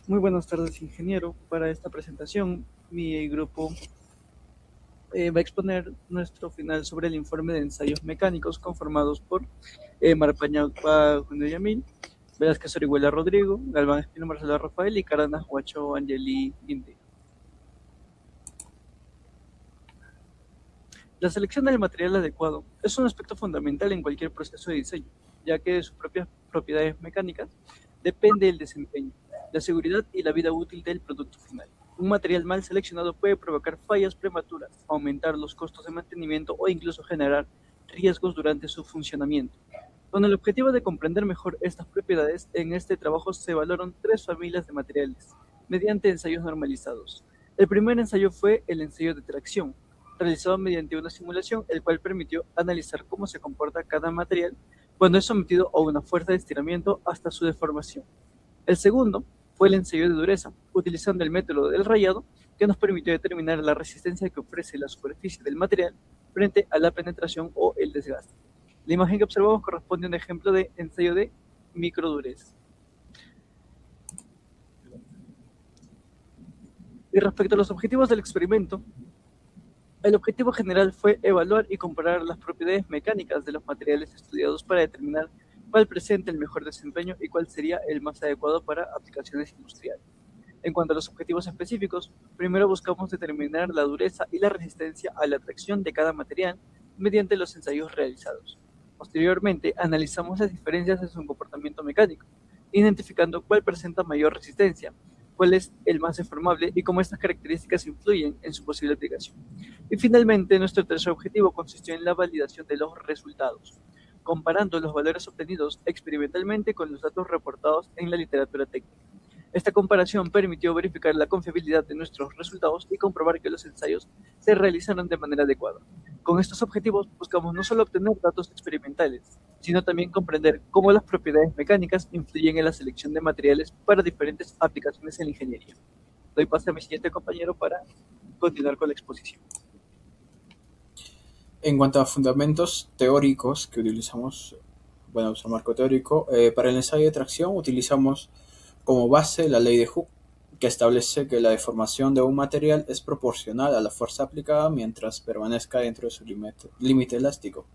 Muy buenas tardes, ingeniero. Para esta presentación, mi grupo va a exponer nuestro final sobre el informe de ensayos mecánicos conformados por Marpañagua Junior Yamil, Velázquez Orihuela Rodrigo, Galván Espino Marcelo Rafael y Caranas Huacho Angeli Guinde. La selección del material adecuado es un aspecto fundamental en cualquier proceso de diseño, ya que de sus propias propiedades mecánicas depende el desempeño, la seguridad y la vida útil del producto final. Un material mal seleccionado puede provocar fallas prematuras, aumentar los costos de mantenimiento o incluso generar riesgos durante su funcionamiento. Con el objetivo de comprender mejor estas propiedades, en este trabajo se evaluaron tres familias de materiales mediante ensayos normalizados. El primer ensayo fue el ensayo de tracción, realizado mediante una simulación, el cual permitió analizar cómo se comporta cada material cuando es sometido a una fuerza de estiramiento hasta su deformación. El segundo fue el ensayo de dureza, utilizando el método del rayado, que nos permitió determinar la resistencia que ofrece la superficie del material frente a la penetración o el desgaste. La imagen que observamos corresponde a un ejemplo de ensayo de microdureza. Y respecto a los objetivos del experimento, el objetivo general fue evaluar y comparar las propiedades mecánicas de los materiales estudiados para determinar cuál presenta el mejor desempeño y cuál sería el más adecuado para aplicaciones industriales. En cuanto a los objetivos específicos, primero buscamos determinar la dureza y la resistencia a la tracción de cada material mediante los ensayos realizados. Posteriormente, analizamos las diferencias en su comportamiento mecánico, identificando cuál presenta mayor resistencia, cuál es el más deformable y cómo estas características influyen en su posible aplicación. Y finalmente, nuestro tercer objetivo consistió en la validación de los resultados, comparando los valores obtenidos experimentalmente con los datos reportados en la literatura técnica. Esta comparación permitió verificar la confiabilidad de nuestros resultados y comprobar que los ensayos se realizaron de manera adecuada. Con estos objetivos buscamos no solo obtener datos experimentales, sino también comprender cómo las propiedades mecánicas influyen en la selección de materiales para diferentes aplicaciones en la ingeniería. Doy paso a mi siguiente compañero para continuar con la exposición. En cuanto a fundamentos teóricos que utilizamos, bueno, uso marco teórico, para el ensayo de tracción utilizamos como base la ley de Hooke, que establece que la deformación de un material es proporcional a la fuerza aplicada mientras permanezca dentro de su límite elástico.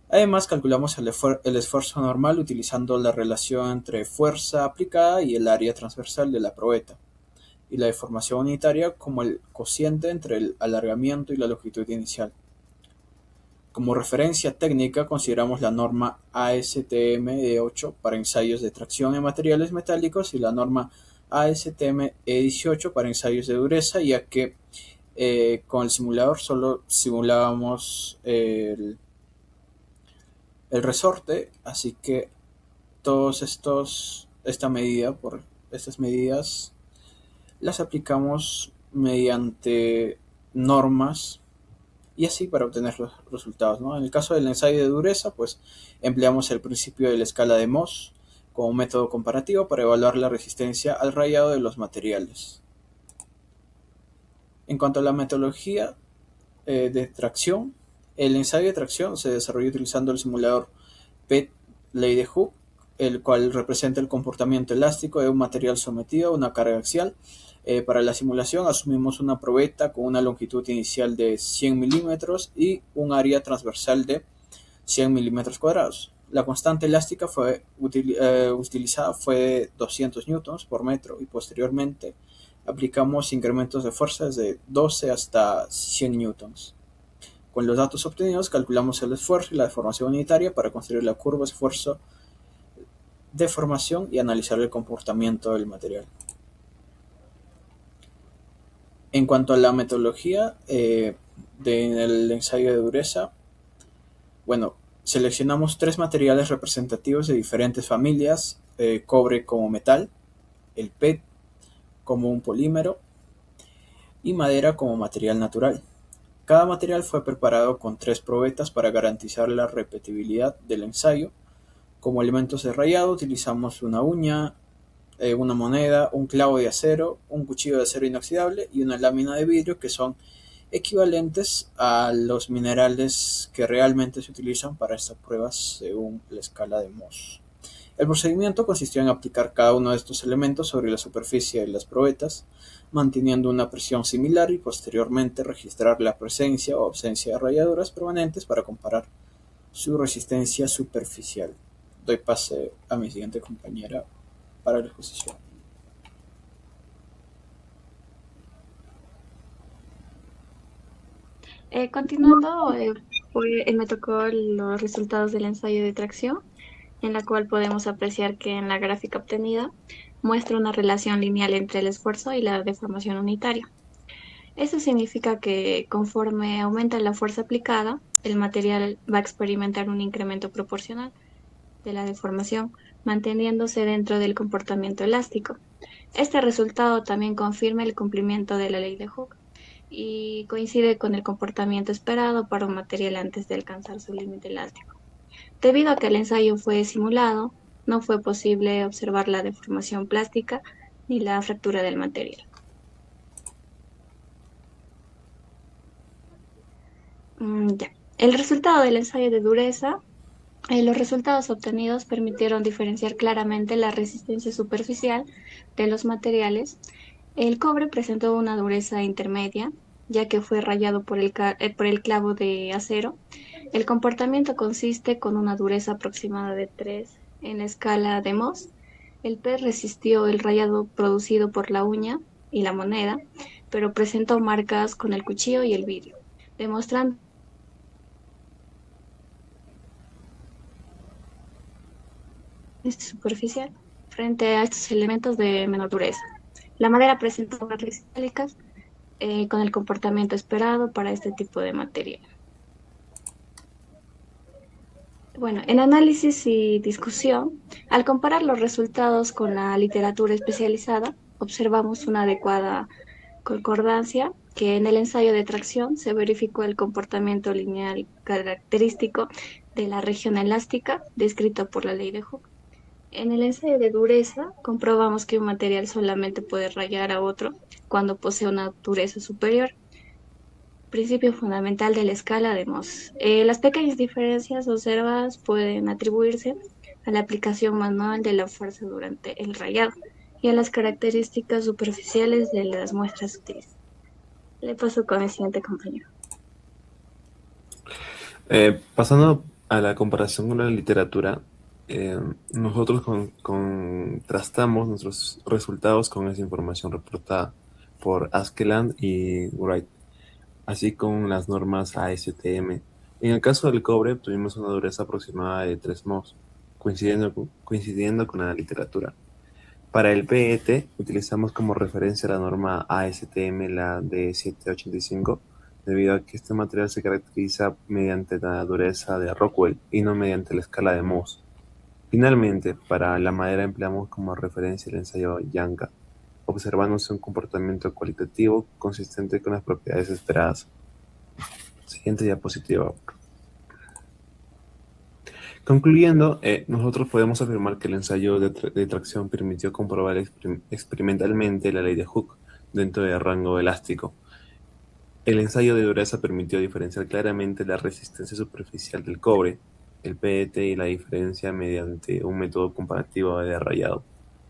Además, calculamos el esfuerzo normal utilizando la relación entre fuerza aplicada y el área transversal de la probeta, y la deformación unitaria como el cociente entre el alargamiento y la longitud inicial. Como referencia técnica consideramos la norma ASTM E8 para ensayos de tracción en materiales metálicos y la norma ASTM E18 para ensayos de dureza, ya que con el simulador solo simulábamos el resorte, así que estas medidas las aplicamos mediante normas y así para obtener los resultados, ¿no? En el caso del ensayo de dureza, pues empleamos el principio de la escala de Mohs como método comparativo para evaluar la resistencia al rayado de los materiales. En cuanto a la metodología de tracción, el ensayo de tracción se desarrolló utilizando el simulador PET Ley de Hooke, el cual representa el comportamiento elástico de un material sometido a una carga axial. Para la simulación asumimos una probeta con una longitud inicial de 100 milímetros y un área transversal de 100 milímetros cuadrados. La constante elástica utilizada fue de 200 newtons por metro y posteriormente aplicamos incrementos de fuerzas de 12 hasta 100 newtons. Con los datos obtenidos calculamos el esfuerzo y la deformación unitaria para construir la curva esfuerzo deformación y analizar el comportamiento del material. En cuanto a la metodología del ensayo de dureza, bueno, seleccionamos tres materiales representativos de diferentes familias: cobre como metal, el PET como un polímero y madera como material natural. Cada material fue preparado con tres probetas para garantizar la repetibilidad del ensayo. Como elementos de rayado utilizamos una uña, una moneda, un clavo de acero, un cuchillo de acero inoxidable y una lámina de vidrio, que son equivalentes a los minerales que realmente se utilizan para estas pruebas según la escala de Mohs. El procedimiento consistió en aplicar cada uno de estos elementos sobre la superficie de las probetas, manteniendo una presión similar y posteriormente registrar la presencia o ausencia de rayaduras permanentes para comparar su resistencia superficial. Doy pase a mi siguiente compañera para la exposición. Continuando, me tocó los resultados del ensayo de tracción, en la cual podemos apreciar que en la gráfica obtenida muestra una relación lineal entre el esfuerzo y la deformación unitaria. Eso significa que conforme aumenta la fuerza aplicada, el material va a experimentar un incremento proporcional de la deformación, manteniéndose dentro del comportamiento elástico. Este resultado también confirma el cumplimiento de la ley de Hooke y coincide con el comportamiento esperado para un material antes de alcanzar su límite elástico. Debido a que el ensayo fue simulado, no fue posible observar la deformación plástica ni la fractura del material. Ya. El resultado del ensayo de dureza. Los resultados obtenidos permitieron diferenciar claramente la resistencia superficial de los materiales. El cobre presentó una dureza intermedia, ya que fue rayado por el clavo de acero. El comportamiento consiste con una dureza aproximada de 3 en la escala de Mohs. El PET resistió el rayado producido por la uña y la moneda, pero presentó marcas con el cuchillo y el vidrio, demostrando superficial frente a estos elementos de menor dureza. La madera presenta barras metálicas con el comportamiento esperado para este tipo de material. Bueno, en análisis y discusión, al comparar los resultados con la literatura especializada, observamos una adecuada concordancia que en el ensayo de tracción se verificó el comportamiento lineal característico de la región elástica descrito por la ley de Hooke. En el ensayo de dureza, comprobamos que un material solamente puede rayar a otro cuando posee una dureza superior, principio fundamental de la escala de Mohs. Las pequeñas diferencias observadas pueden atribuirse a la aplicación manual de la fuerza durante el rayado y a las características superficiales de las muestras utilizadas. Le paso con el siguiente compañero. Pasando a la comparación con la literatura, nosotros contrastamos nuestros resultados con esa información reportada por Askeland y Wright, así con las normas ASTM. En el caso del cobre, tuvimos una dureza aproximada de 3 mos, coincidiendo con la literatura. Para el PET, utilizamos como referencia la norma ASTM, la de 785, debido a que este material se caracteriza mediante la dureza de Rockwell y no mediante la escala de Mohs. Finalmente, para la madera empleamos como referencia el ensayo Janka, observándose un comportamiento cualitativo consistente con las propiedades esperadas. Siguiente diapositiva. Concluyendo, nosotros podemos afirmar que el ensayo de tracción permitió comprobar experimentalmente la ley de Hooke dentro del rango elástico. El ensayo de dureza permitió diferenciar claramente la resistencia superficial del cobre, el PET y la diferencia mediante un método comparativo de rayado.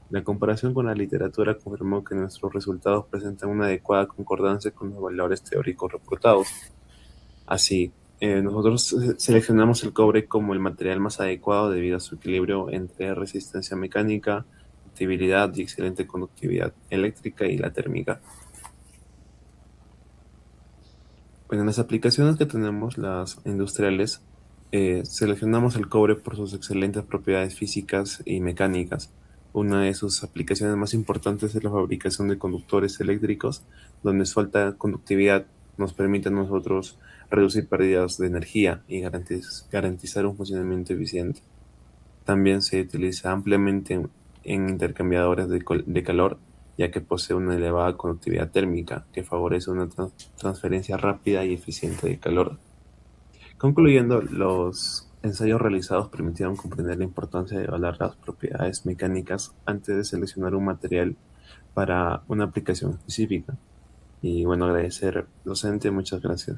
La comparación con la literatura confirmó que nuestros resultados presentan una adecuada concordancia con los valores teóricos reportados. Así, nosotros seleccionamos el cobre como el material más adecuado debido a su equilibrio entre resistencia mecánica, ductibilidad y excelente conductividad eléctrica y la térmica. Bueno, en las aplicaciones que tenemos, las industriales, seleccionamos el cobre por sus excelentes propiedades físicas y mecánicas. Una de sus aplicaciones más importantes es la fabricación de conductores eléctricos, donde su alta conductividad nos permite a nosotros reducir pérdidas de energía y garantizar un funcionamiento eficiente. También se utiliza ampliamente en intercambiadores de calor, ya que posee una elevada conductividad térmica que favorece una transferencia rápida y eficiente de calor. Concluyendo, los ensayos realizados permitieron comprender la importancia de evaluar las propiedades mecánicas antes de seleccionar un material para una aplicación específica. Y bueno, agradecer, docente, muchas gracias.